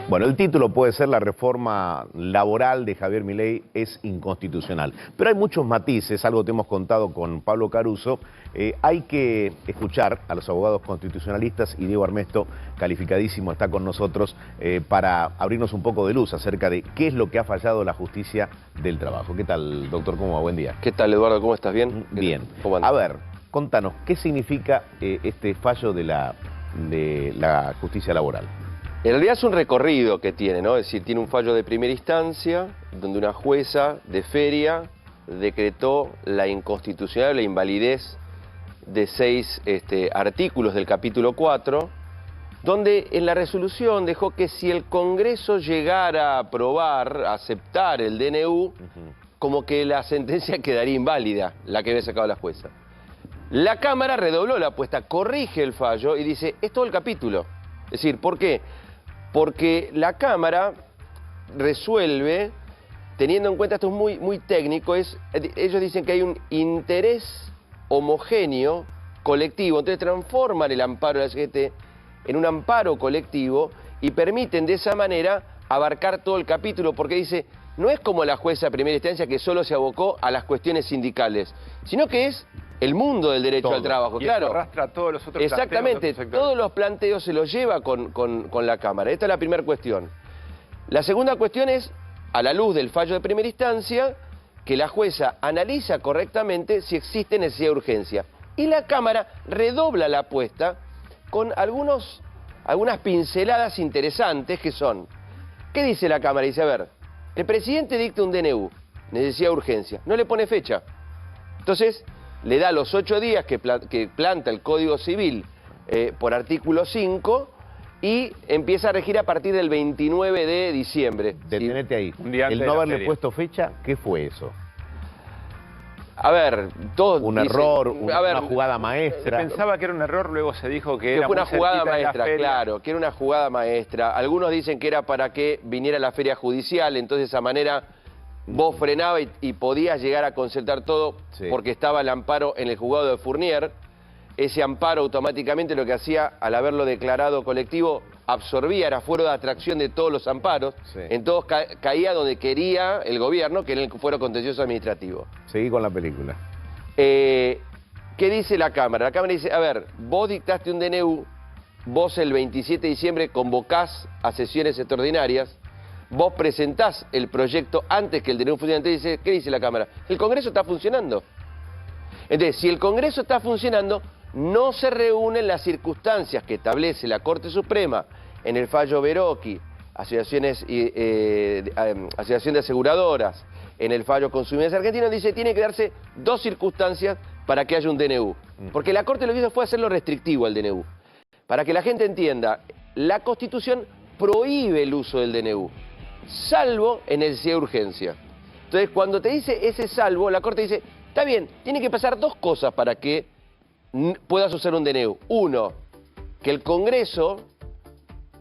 Bueno, el título puede ser la reforma laboral de Javier Milei es inconstitucional, pero hay muchos matices, algo que hemos contado con Pablo Caruso. Hay que escuchar a los abogados constitucionalistas y Diego Armesto, calificadísimo, está con nosotros para abrirnos un poco de luz acerca de qué es lo que ha fallado la justicia del trabajo. ¿Qué tal, doctor? ¿Cómo va? Buen día. ¿Qué tal, Eduardo? ¿Cómo estás? ¿Bien? Bien. ¿Cómo andas? A ver, contanos, ¿qué significa este fallo de la justicia laboral? En realidad es un recorrido que tiene, ¿no? Es decir, tiene un fallo de primera instancia, donde una jueza de feria decretó la inconstitucionalidad, la invalidez de 6 artículos del capítulo 4, donde en la resolución dejó que si el Congreso llegara a aprobar, a aceptar el DNU, como que la sentencia quedaría inválida, la que había sacado la jueza. La Cámara redobló la apuesta, corrige el fallo y dice, es todo el capítulo. Es decir, ¿por qué? Porque la Cámara resuelve, teniendo en cuenta, esto es muy técnico, ellos dicen que hay un interés homogéneo colectivo, entonces transforman el amparo de la CGT en un amparo colectivo y permiten de esa manera abarcar todo el capítulo, porque dice, no es como la jueza de primera instancia que solo se abocó a las cuestiones sindicales, sino que es el mundo del derecho al trabajo, y claro. Arrastra todos los otros Exactamente, planteos, todos los planteos se los lleva con la Cámara. Esta es la primera cuestión. La segunda cuestión es, a la luz del fallo de primera instancia, que la jueza analiza correctamente si existe necesidad de urgencia. Y la Cámara redobla la apuesta con algunas pinceladas interesantes que son, ¿qué dice la Cámara? Dice, a ver, el presidente dicta un DNU, necesidad de urgencia, no le pone fecha. Entonces, le da los 8 días que planta el Código Civil por artículo 5 y empieza a regir a partir del 29 de diciembre. Detenete ahí. Un día antes El no de la haberle feria. puesto fecha, ¿qué fue eso? A ver, todos Un dicen, error, a ver, una jugada Se maestra. pensaba que era un error, luego se dijo que que era fue una muy jugada cerquita de la maestra, feria. claro, que era una jugada maestra. Algunos dicen que era para que viniera la feria judicial, entonces de esa manera vos frenabas y podías llegar a concertar todo porque estaba el amparo en el juzgado de Fournier. Ese amparo automáticamente lo que hacía, al haberlo declarado colectivo, absorbía, era fuero de atracción de todos los amparos. Entonces caía donde quería el gobierno, que era el fuero contencioso administrativo. Seguí con la película. ¿Qué dice la Cámara? La Cámara dice, a ver, vos dictaste un DNU, vos el 27 de diciembre convocás a sesiones extraordinarias, vos presentás el proyecto antes que el DNU funcione. Entonces dice, ¿qué dice la Cámara? El Congreso está funcionando. Entonces, si el Congreso está funcionando, no se reúnen las circunstancias que establece la Corte Suprema en el fallo Verocchi, Asociación de Aseguradoras, en el fallo Consumidores Argentinos, dice tiene que darse 2 circunstancias para que haya un DNU. Porque la Corte lo que hizo fue hacerlo restrictivo al DNU. Para que la gente entienda, la Constitución prohíbe el uso del DNU, salvo en necesidad de urgencia. Entonces, cuando te dice ese salvo, la Corte dice, está bien, tiene que pasar 2 cosas para que puedas usar un DNU. Uno, que el Congreso,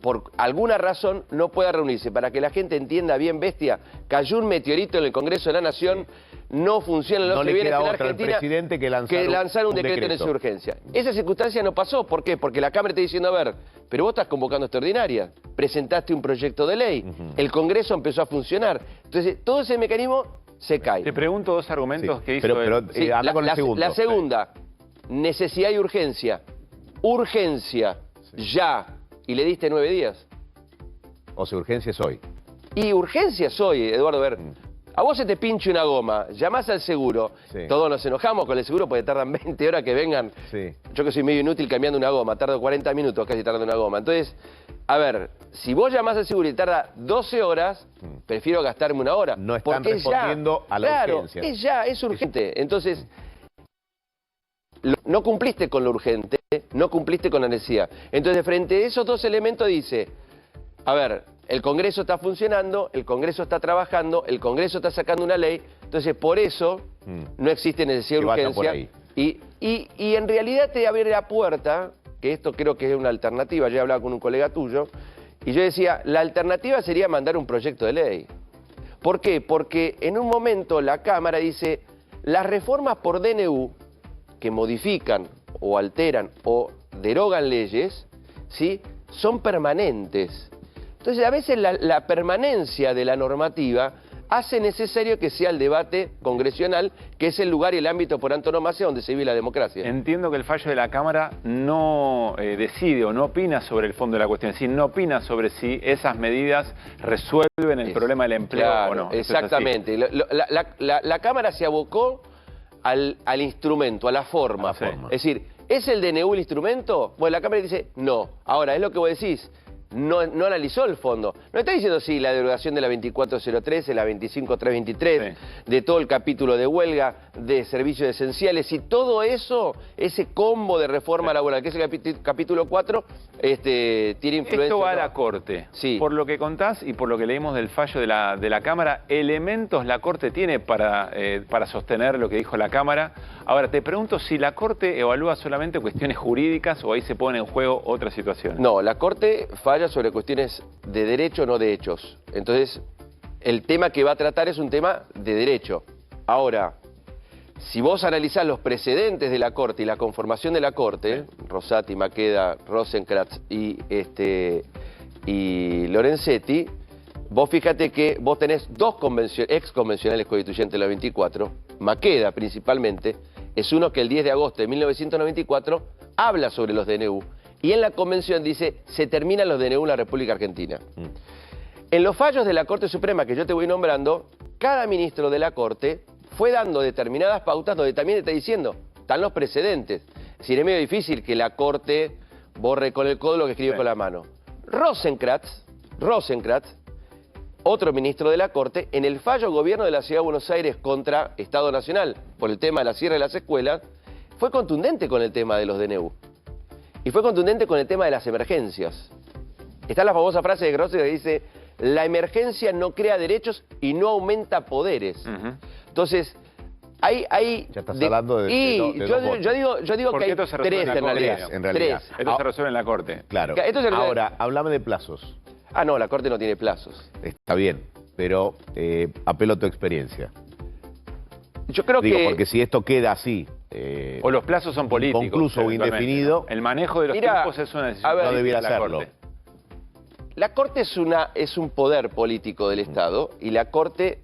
por alguna razón, no pueda reunirse. Para que la gente entienda bien, bestia, cayó un meteorito en el Congreso de la Nación, no funciona lo No que le viene queda en la otra al Argentina presidente que lanzar un decreto de urgencia. Esa circunstancia no pasó. ¿Por qué? Porque la Cámara está diciendo, a ver, pero vos estás convocando extraordinaria, presentaste un proyecto de ley, el Congreso empezó a funcionar. Entonces, todo ese mecanismo se cae. Te pregunto 2 argumentos que hizo Sí, anda con el segundo. la segunda, necesidad y urgencia. Urgencia, ya. Y le diste 9 días. O sea, urgencia es hoy. Y urgencia soy, Eduardo, a ver, a vos se te pinche una goma, llamás al seguro, todos nos enojamos con el seguro porque tardan 20 horas que vengan. Yo que soy medio inútil cambiando una goma, tardo 40 minutos casi tardando una goma. Entonces, a ver, si vos llamás al seguro y tarda 12 horas, prefiero gastarme 1 hora. No están porque respondiendo a la urgencia. Claro, es ya, es urgente. Entonces, no cumpliste con lo urgente, no cumpliste con la necesidad. Entonces, frente a esos 2 elementos dice, a ver, el Congreso está funcionando, el Congreso está trabajando, el Congreso está sacando una ley, entonces por eso no existe necesidad de urgencia. Y en realidad te abre la puerta, que esto creo que es una alternativa, yo he hablado con un colega tuyo, y yo decía, la alternativa sería mandar un proyecto de ley. ¿Por qué? Porque en un momento la Cámara dice, las reformas por DNU que modifican o alteran o derogan leyes, ¿sí?, son permanentes. Entonces, a veces la permanencia de la normativa hace necesario que sea el debate congresional, que es el lugar y el ámbito por antonomasia donde se vive la democracia. Entiendo que el fallo de la Cámara no decide o no opina sobre el fondo de la cuestión, es decir, no opina sobre si esas medidas resuelven el problema del empleo claro, o no. Exactamente. La Cámara se abocó al instrumento, a la forma. Es decir, ¿es el DNU el instrumento? Bueno, la Cámara dice no. Ahora, es lo que vos decís. No analizó el fondo. No está diciendo sí, la derogación de la 2403, la 25323, de todo el capítulo de huelga, de servicios esenciales y todo eso, ese combo de reforma laboral, que es el capítulo 4, tiene influencia. Esto va a la Corte. Sí. Por lo que contás y por lo que leímos del fallo de la Cámara, elementos la Corte tiene para sostener lo que dijo la Cámara. Ahora, te pregunto si la Corte evalúa solamente cuestiones jurídicas o ahí se pone en juego otras situaciones. No, la Corte falla sobre cuestiones de derecho, no de hechos. Entonces, el tema que va a tratar es un tema de derecho. Ahora, si vos analizás los precedentes de la Corte y la conformación de la Corte, Rosati, Maqueda, Rosenkrantz y Lorenzetti, vos fíjate que vos tenés dos ex convencionales constituyentes de la 24, Maqueda principalmente, es uno que el 10 de agosto de 1994 habla sobre los DNU. Y en la convención dice, se terminan los DNU en la República Argentina. En los fallos de la Corte Suprema que yo te voy nombrando, cada ministro de la Corte fue dando determinadas pautas donde también está diciendo, están los precedentes. Es decir, es medio difícil que la Corte borre con el codo lo que escribe con la mano. Rosenkrantz, otro ministro de la Corte, en el fallo gobierno de la Ciudad de Buenos Aires contra Estado Nacional por el tema de la cierre de las escuelas, fue contundente con el tema de los DNU. Y fue contundente con el tema de las emergencias. Está la famosa frase de Grossi que dice, la emergencia no crea derechos y no aumenta poderes. Entonces, hay ya estás hablando de yo digo que hay tres en realidad. Esto se resuelve en la Corte. Claro. Ahora, háblame de plazos. Ah, no, la Corte no tiene plazos. Está bien, pero apelo a tu experiencia. Yo creo que... porque si esto queda así... o los plazos son políticos. Inconcluso o indefinido. El manejo de los tiempos es una decisión. No debiera hacerlo. La Corte es un poder político del Estado y la Corte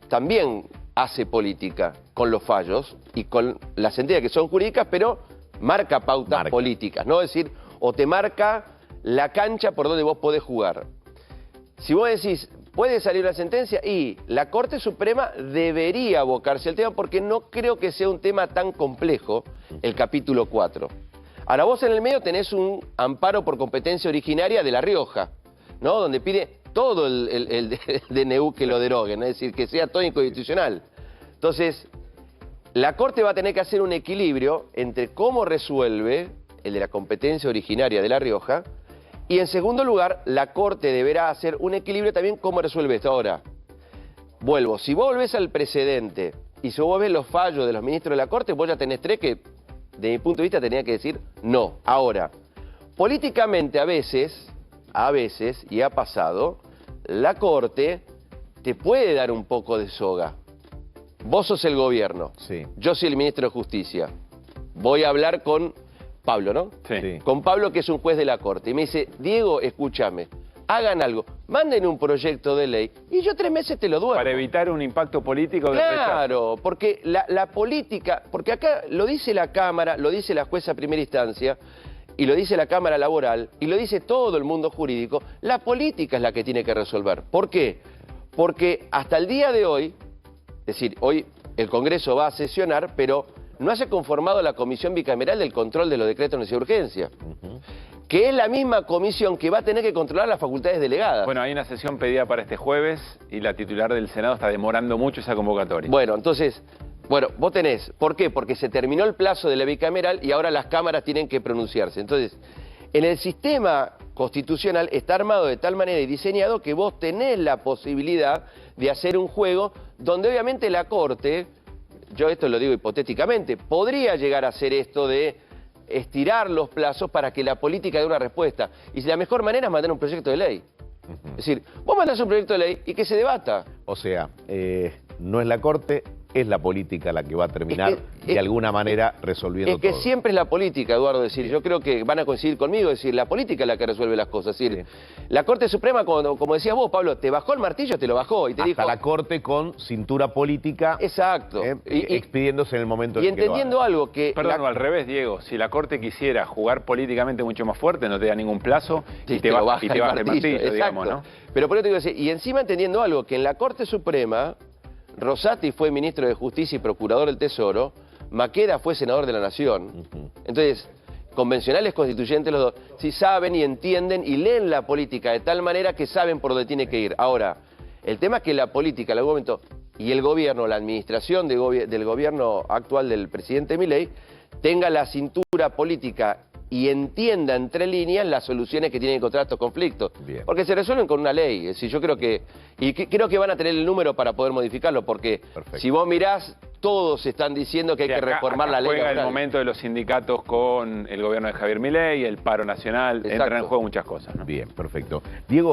también hace política con los fallos y con las sentencias que son jurídicas, pero marca pautas políticas, ¿no? Es decir, o te marca la cancha por donde vos podés jugar. Si vos decís, puede salir una sentencia, y la Corte Suprema debería abocarse al tema porque no creo que sea un tema tan complejo el capítulo 4. Ahora vos en el medio tenés un amparo por competencia originaria de La Rioja, ¿no? Donde pide todo el DNU que lo deroguen, es decir, que sea todo inconstitucional. Entonces, la Corte va a tener que hacer un equilibrio entre cómo resuelve el de la competencia originaria de La Rioja, y en segundo lugar, la Corte deberá hacer un equilibrio también cómo resuelve esto. Ahora, vuelvo, si vos volvés al precedente y si vos ves los fallos de los ministros de la Corte, vos ya tenés tres que, de mi punto de vista, tenían que decir no. Ahora, políticamente a veces, y ha pasado, la Corte te puede dar un poco de soga. Vos sos el gobierno, yo soy el ministro de Justicia, voy a hablar con Pablo, ¿no? Sí. Con Pablo, que es un juez de la Corte. Y me dice, Diego, escúchame, hagan algo, manden un proyecto de ley y yo 3 meses te lo duermo. Para evitar un impacto político de Claro, porque la política, porque acá lo dice la Cámara, lo dice la jueza primera instancia, y lo dice la Cámara Laboral, y lo dice todo el mundo jurídico, la política es la que tiene que resolver. ¿Por qué? Porque hasta el día de hoy, es decir, hoy el Congreso va a sesionar, pero no se ha conformado la Comisión Bicameral del Control de los Decretos de Necesidad de Urgencia, que es la misma comisión que va a tener que controlar las facultades delegadas. Bueno, hay una sesión pedida para este jueves y la titular del Senado está demorando mucho esa convocatoria. Bueno, entonces, vos tenés, ¿por qué? Porque se terminó el plazo de la bicameral y ahora las cámaras tienen que pronunciarse. Entonces, en el sistema constitucional está armado de tal manera y diseñado que vos tenés la posibilidad de hacer un juego donde obviamente la Corte, yo esto lo digo hipotéticamente, podría llegar a hacer esto de estirar los plazos para que la política dé una respuesta. Y la mejor manera es mandar un proyecto de ley. Es decir, vos mandás un proyecto de ley y que se debata. O sea, no es la Corte, es la política la que va a terminar de alguna manera resolviendo todo. Es que todo. siempre es la política, Eduardo, decir, yo creo que van a coincidir conmigo, decir, la política es la que resuelve las cosas. Decir, la Corte Suprema, como decías vos, Pablo, te bajó el martillo, te lo bajó y te dijo... la Corte con cintura política. Exacto. Expidiéndose en el momento en y que entendiendo algo que... Perdón, al revés, Diego, si la Corte quisiera jugar políticamente mucho más fuerte, no te da ningún plazo Sí, y te baja el martillo, digamos, ¿no? Pero por eso te digo decir, y encima entendiendo algo, que en la Corte Suprema, Rosati fue ministro de Justicia y procurador del Tesoro, Maqueda fue senador de la Nación. Entonces, convencionales constituyentes los dos, si saben y entienden y leen la política de tal manera que saben por dónde tiene que ir. Ahora, el tema es que la política, en algún momento, y el gobierno, la administración del gobierno actual del presidente Milei, tenga la cintura política y entienda entre líneas las soluciones que tienen que encontrar estos conflictos. Bien. Porque se resuelven con una ley. Es decir, yo creo que... creo que van a tener el número para poder modificarlo, porque si vos mirás, todos están diciendo que hay que reformar la ley. Juega el momento de los sindicatos con el gobierno de Javier Milei, el paro nacional, entran en juego muchas cosas, ¿no? Bien, perfecto. Diego...